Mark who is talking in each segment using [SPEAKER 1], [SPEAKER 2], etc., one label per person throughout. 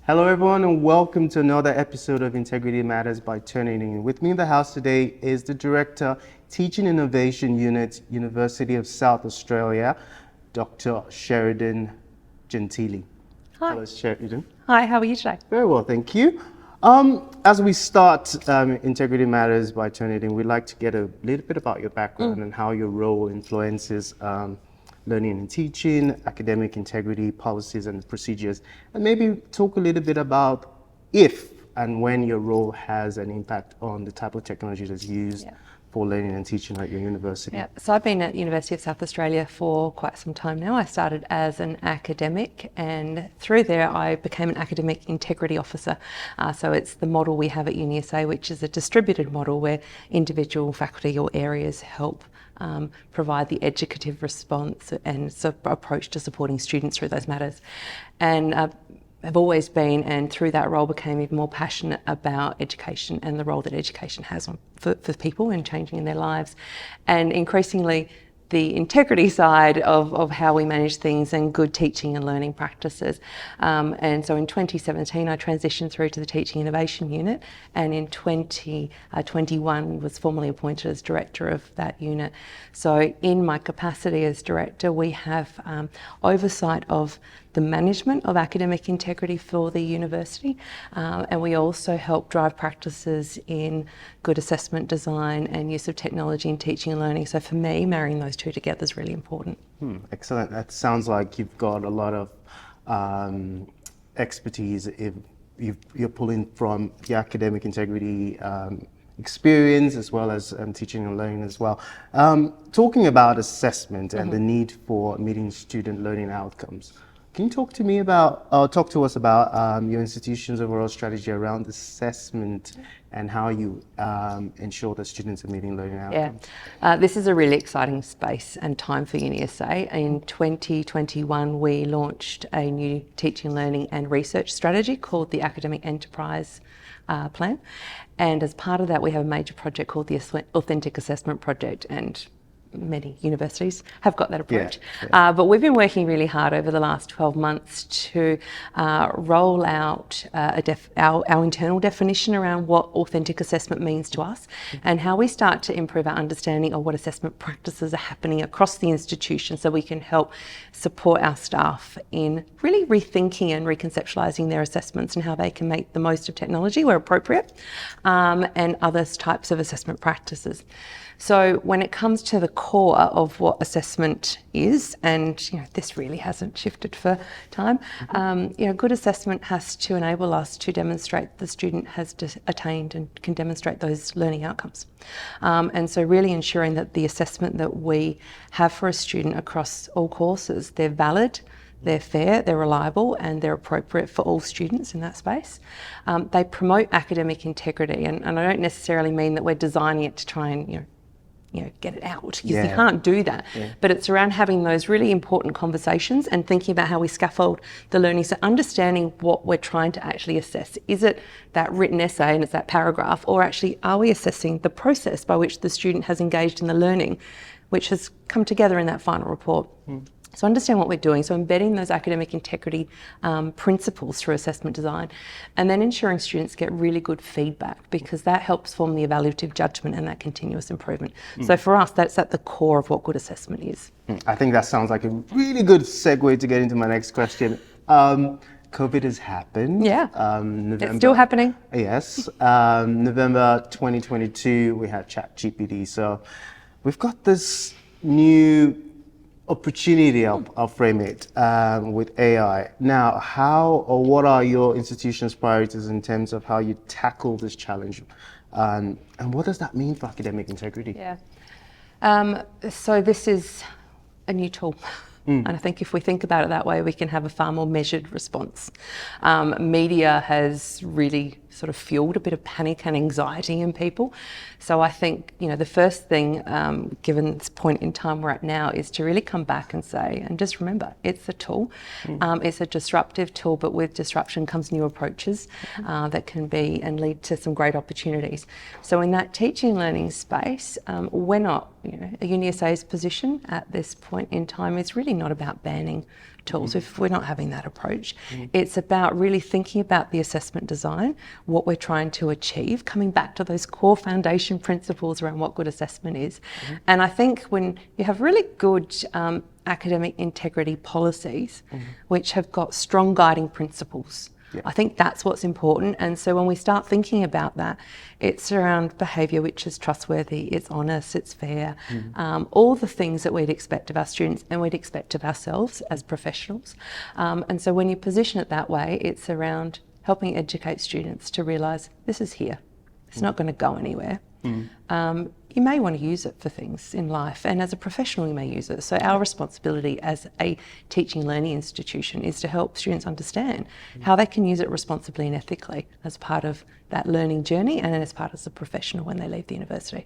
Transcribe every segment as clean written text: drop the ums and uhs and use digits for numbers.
[SPEAKER 1] Hello everyone and welcome to another episode of Integrity Matters by Turnitin. With me in the house today is the Director, Teaching Innovation Unit, University of South Australia, Dr Sheridan Gentili.
[SPEAKER 2] Hi.
[SPEAKER 1] Hello Sheridan.
[SPEAKER 2] Hi, how are you today?
[SPEAKER 1] Very well, thank you. As we start Integrity Matters by Turnitin, we'd like to get a little bit about your background and how your role influences learning and teaching, academic integrity, policies and procedures, and maybe talk a little bit about if and when your role has an impact on the type of technology that's used for learning and teaching at your university.
[SPEAKER 2] Yeah, so I've been at University of South Australia for quite some time now. I started as an academic and through there I became an academic integrity officer. So it's the model we have at UniSA, which is a distributed model where individual faculty or areas help provide the educative response and approach to supporting students through those matters. And I've always been, and through that role became even more passionate about education and the role that education has for people and changing in their lives. And increasingly the integrity side of how we manage things and good teaching and learning practices. And so in 2017 I transitioned through to the Teaching Innovation Unit, and in 2021 was formally appointed as Director of that unit. So in my capacity as Director we have oversight of the management of academic integrity for the university, and we also help drive practices in good assessment design and use of technology in teaching and learning. So for me, marrying those two together is really important.
[SPEAKER 1] Excellent. That sounds like you've got a lot of expertise if you're pulling from the academic integrity experience as well as teaching and learning as well. Talking about assessment and the need for meeting student learning outcomes, can you talk to us about your institution's overall strategy around assessment and how you ensure that students are meeting learning outcomes?
[SPEAKER 2] Yeah, this is a really exciting space and time for UniSA. In 2021, we launched a new teaching, learning and research strategy called the Academic Enterprise Plan. And as part of that, we have a major project called the Authentic Assessment Project, and many universities have got that approach. But we've been working really hard over the last 12 months to roll out our internal definition around what authentic assessment means to us and how we start to improve our understanding of what assessment practices are happening across the institution, so we can help support our staff in really rethinking and reconceptualising their assessments and how they can make the most of technology where appropriate, and other types of assessment practices. So when it comes to the core of what assessment is, and this really hasn't shifted for time, good assessment has to enable us to demonstrate the student has attained and can demonstrate those learning outcomes. And so really ensuring that the assessment that we have for a student across all courses, they're valid, they're fair, they're reliable, and they're appropriate for all students in that space. They promote academic integrity, and I don't necessarily mean that we're designing it to try and get it out, because you can't do that. But it's around having those really important conversations and thinking about how we scaffold the learning. So understanding what we're trying to actually assess. Is it that written essay and it's that paragraph, or actually are we assessing the process by which the student has engaged in the learning, which has come together in that final report? So understand what we're doing, so embedding those academic integrity principles through assessment design, and then ensuring students get really good feedback, because that helps form the evaluative judgment and that continuous improvement. So for us, that's at the core of what good assessment is.
[SPEAKER 1] I think that sounds like a really good segue to get into my next question. COVID has happened.
[SPEAKER 2] It's still happening.
[SPEAKER 1] Yes. November 2022, we had ChatGPT. So we've got this new opportunity, I'll frame it, with AI. Now, how or what are your institution's priorities in terms of how you tackle this challenge? And what does that mean for academic integrity?
[SPEAKER 2] So this is a new tool. And I think if we think about it that way, we can have a far more measured response. Media has really sort of fueled a bit of panic and anxiety in people. So I think, the first thing, given this point in time we're at now, is to really come back and say, and just remember, it's a tool. It's a disruptive tool, but with disruption comes new approaches that can be and lead to some great opportunities. So in that teaching and learning space, we're not, UniSA's position at this point in time is really not about banning tools if we're not having that approach. It's about really thinking about the assessment design, what we're trying to achieve, coming back to those core foundation principles around what good assessment is. And I think when you have really good academic integrity policies, which have got strong guiding principles, I think that's what's important. And so when we start thinking about that, it's around behaviour which is trustworthy, it's honest, it's fair, all the things that we'd expect of our students and we'd expect of ourselves as professionals. And so when you position it that way, it's around helping educate students to realise this is here. It's not going to go anywhere. You may want to use it for things in life, and as a professional you may use it. So our responsibility as a teaching learning institution is to help students understand how they can use it responsibly and ethically as part of that learning journey and as part as a professional when they leave the university.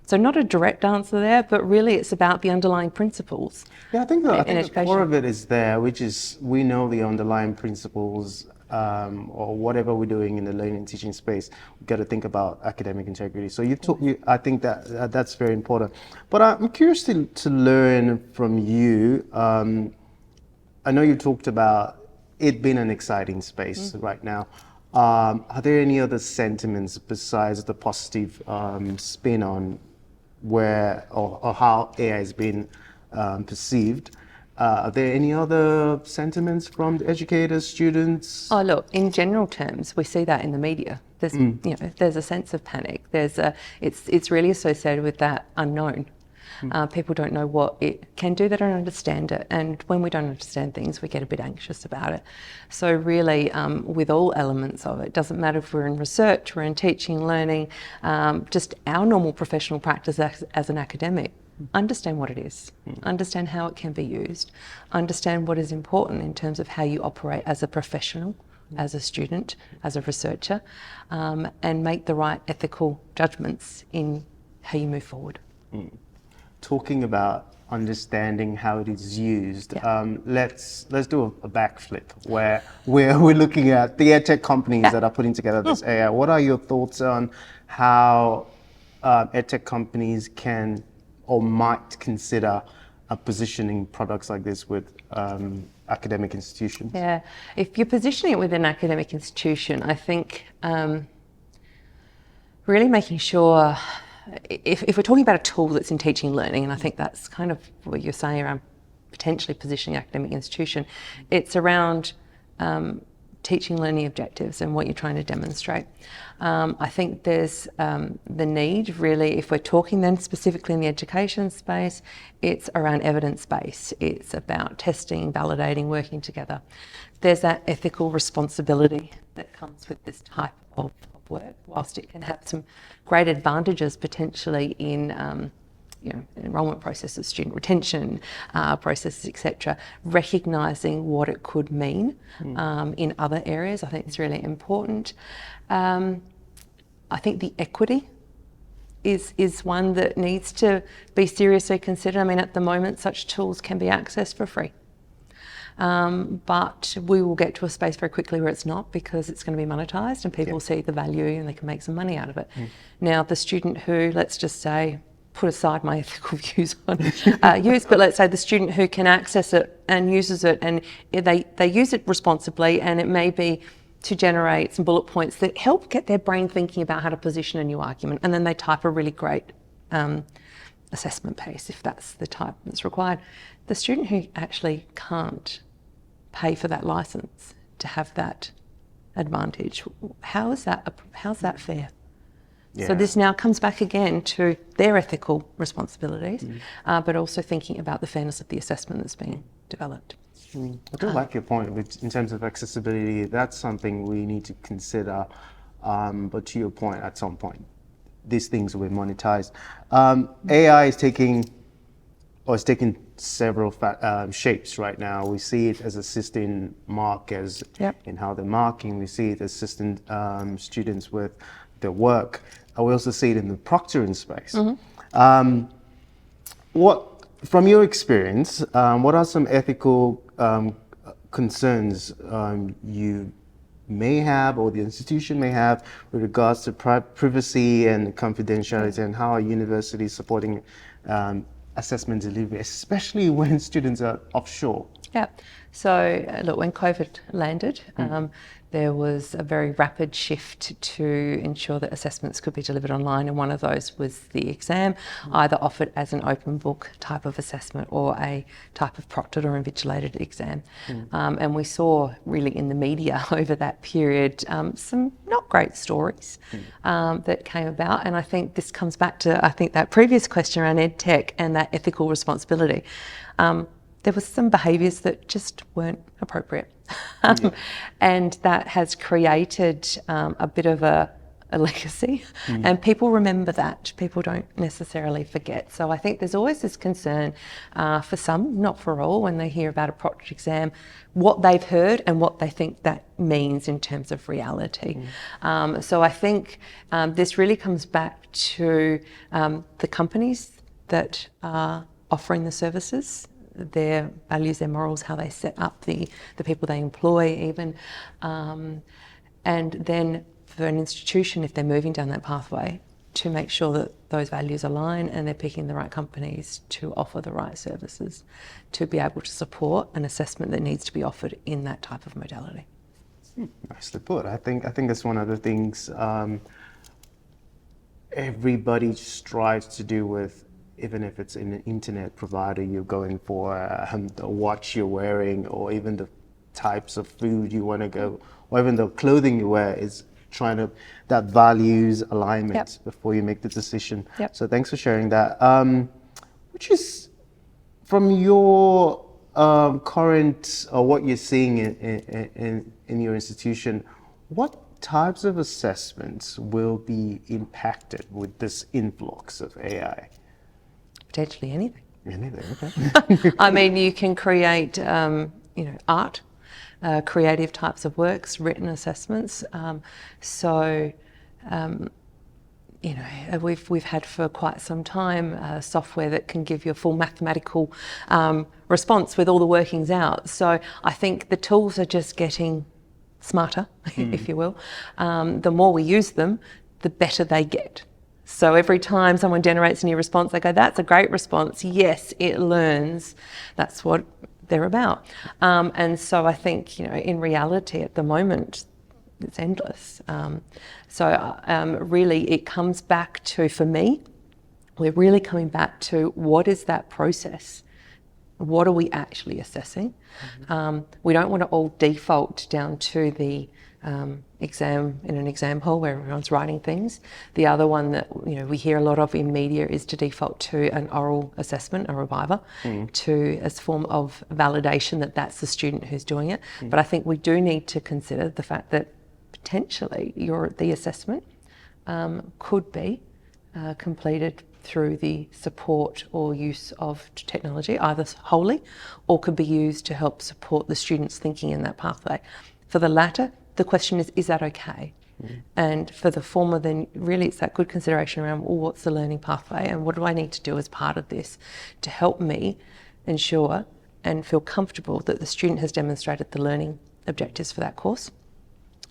[SPEAKER 2] So not a direct answer there, but really it's about the underlying principles.
[SPEAKER 1] Yeah, I think the core of it is there, which is we know the underlying principles, or whatever we're doing in the learning and teaching space, we've got to think about academic integrity. So I think that that's very important. But I'm curious to learn from you. I know you talked about it being an exciting space right now. Are there any other sentiments besides the positive spin on where or how AI has been perceived? Are there any other sentiments from the educators, students?
[SPEAKER 2] Oh, look, in general terms, we see that in the media. There's, there's a sense of panic. It's really associated with that unknown. People don't know what it can do. They don't understand it. And when we don't understand things, we get a bit anxious about it. So really, with all elements of it, doesn't matter if we're in research, we're in teaching, learning, just our normal professional practice as an academic, understand what it is, understand how it can be used, understand what is important in terms of how you operate as a professional, as a student, as a researcher, and make the right ethical judgments in how you move forward.
[SPEAKER 1] Talking about understanding how it is used, let's do a backflip where we're looking at the edtech companies that are putting together this AI. What are your thoughts on how edtech companies can or might consider positioning products like this with academic institutions?
[SPEAKER 2] Yeah, if you're positioning it with an academic institution, I think really making sure, if we're talking about a tool that's in teaching and learning, and I think that's kind of what you're saying around potentially positioning academic institution, it's around teaching learning objectives and what you're trying to demonstrate. I think there's the need really, if we're talking then specifically in the education space, it's around evidence-based. It's about testing, validating, working together. There's that ethical responsibility that comes with this type of work, whilst it can have some great advantages potentially in enrolment processes, student retention processes, etc., recognising what it could mean in other areas. I think it's really important. I think the equity is one that needs to be seriously considered. I mean, at the moment, such tools can be accessed for free. But we will get to a space very quickly where it's not, because it's going to be monetised and people see the value and they can make some money out of it. Now, the student who, let's just say, put aside my ethical views on use, but let's say the student who can access it and uses it, and they use it responsibly, and it may be to generate some bullet points that help get their brain thinking about how to position a new argument, and then they type a really great assessment piece if that's the type that's required. The student who actually can't pay for that license to have that advantage, how's that fair? Yeah. So this now comes back again to their ethical responsibilities, but also thinking about the fairness of the assessment that's being developed.
[SPEAKER 1] I do like your point in terms of accessibility. That's something we need to consider. But to your point, at some point, these things will be monetized. AI is taking or it's taking several shapes right now. We see it as assisting markers in how they're marking. We see it assisting students with their work. We also see it in the proctoring space. What, from your experience, what are some ethical concerns you may have, or the institution may have, with regards to privacy and confidentiality, and how are universities supporting assessment delivery, especially when students are offshore?
[SPEAKER 2] Yeah. So look, when COVID landed, there was a very rapid shift to ensure that assessments could be delivered online, and one of those was the exam, either offered as an open book type of assessment or a type of proctored or invigilated exam. And we saw really in the media over that period some not great stories that came about, and I think this comes back to that previous question around ed tech and that ethical responsibility. There was some behaviours that just weren't appropriate. And that has created a bit of a legacy, and people remember that. People don't necessarily forget. So I think there's always this concern for some, not for all, when they hear about a proctored exam, what they've heard and what they think that means in terms of reality. So I think this really comes back to the companies that are offering the services, their values, their morals, how they set up the people they employ even. And then for an institution, if they're moving down that pathway, to make sure that those values align and they're picking the right companies to offer the right services to be able to support an assessment that needs to be offered in that type of modality.
[SPEAKER 1] Nicely put. I think that's one of the things everybody strives to do with, even if it's in an internet provider you're going for, the watch you're wearing, or even the types of food you want to go, or even the clothing you wear, is trying to, that values alignment before you make the decision. So thanks for sharing that. Which is, from your current, or what you're seeing in your institution, what types of assessments will be impacted with this influx of AI?
[SPEAKER 2] Potentially anything.
[SPEAKER 1] Anything, okay.
[SPEAKER 2] I mean, you can create, art, creative types of works, written assessments. We've had for quite some time software that can give you a full mathematical response with all the workings out. So I think the tools are just getting smarter, if you will. The more we use them, the better they get. So every time someone generates a new response, they go, that's a great response. Yes, it learns. That's what they're about. And so I think, in reality at the moment, it's endless. Really it comes back to, for me, we're really coming back to what is that process? What are we actually assessing? We don't want to all default down to the exam in an exam hall where everyone's writing things. The other one that we hear a lot of in media is to default to an oral assessment, a reviver, as a form of validation that that's the student who's doing it. But I think we do need to consider the fact that potentially the assessment could be completed through the support or use of technology, either wholly or could be used to help support the students thinking in that pathway. For the latter, the question is that okay? And for the former, then really it's that good consideration around, well, what's the learning pathway and what do I need to do as part of this to help me ensure and feel comfortable that the student has demonstrated the learning objectives for that course,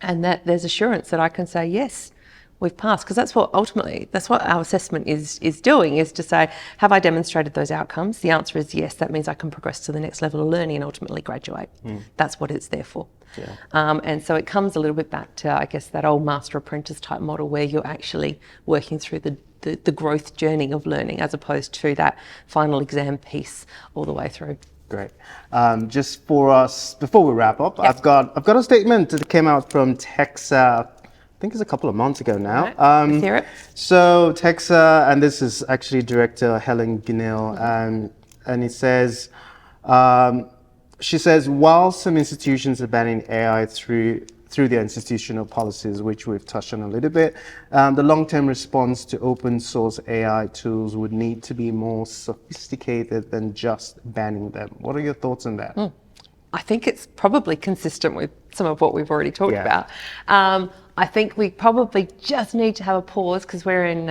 [SPEAKER 2] and that there's assurance that I can say, yes, we've passed, because that's what our assessment is doing, is to say, have I demonstrated those outcomes? The answer is yes. That means I can progress to the next level of learning and ultimately graduate. That's what it's there for. And so it comes a little bit back to, I guess, that old master apprentice type model where you're actually working through the growth journey of learning, as opposed to that final exam piece all the way through.
[SPEAKER 1] Great. Just for us, before we wrap up, I've got a statement that came out from Texa. I think it's a couple of months ago now.
[SPEAKER 2] Let's hear it.
[SPEAKER 1] So Texa, and this is actually Director Helen Ginnell, and it says, she says, while some institutions are banning AI through through their institutional policies, which we've touched on a little bit. The long-term response to open source AI tools would need to be more sophisticated than just banning them. What are your thoughts on that?
[SPEAKER 2] I think it's probably consistent with some of what we've already talked about. I think we probably just need to have a pause because we're in,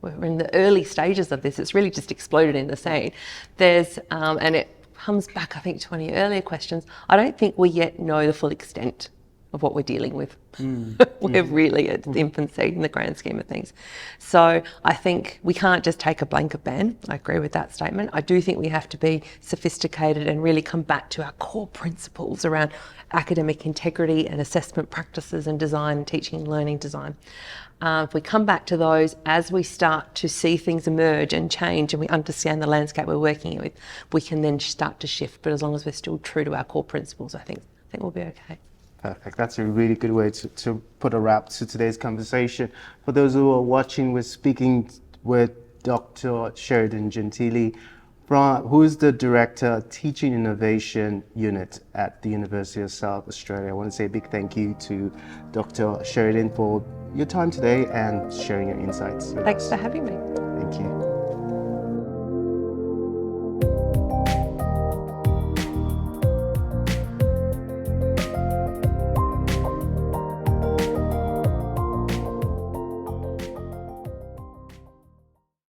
[SPEAKER 2] we're in the early stages of this. It's really just exploded in the scene. And it comes back, I think, to one of your earlier questions. I don't think we yet know the full extent of what we're dealing with. We're really at infancy in the grand scheme of things. So I think we can't just take a blanket ban. I agree with that statement. I do think we have to be sophisticated and really come back to our core principles around academic integrity and assessment practices and design and teaching and learning design. If we come back to those as we start to see things emerge and change and we understand the landscape we're working with, we can then start to shift. But as long as we're still true to our core principles, I think we'll be okay.
[SPEAKER 1] Perfect. That's a really good way to put a wrap to today's conversation. For those who are watching, we're speaking with Dr. Sheridan Gentili, who is the Director, Teaching Innovation Unit at the University of South Australia. I want to say a big thank you to Dr. Sheridan for your time today and sharing your insights.
[SPEAKER 2] Thanks for having me.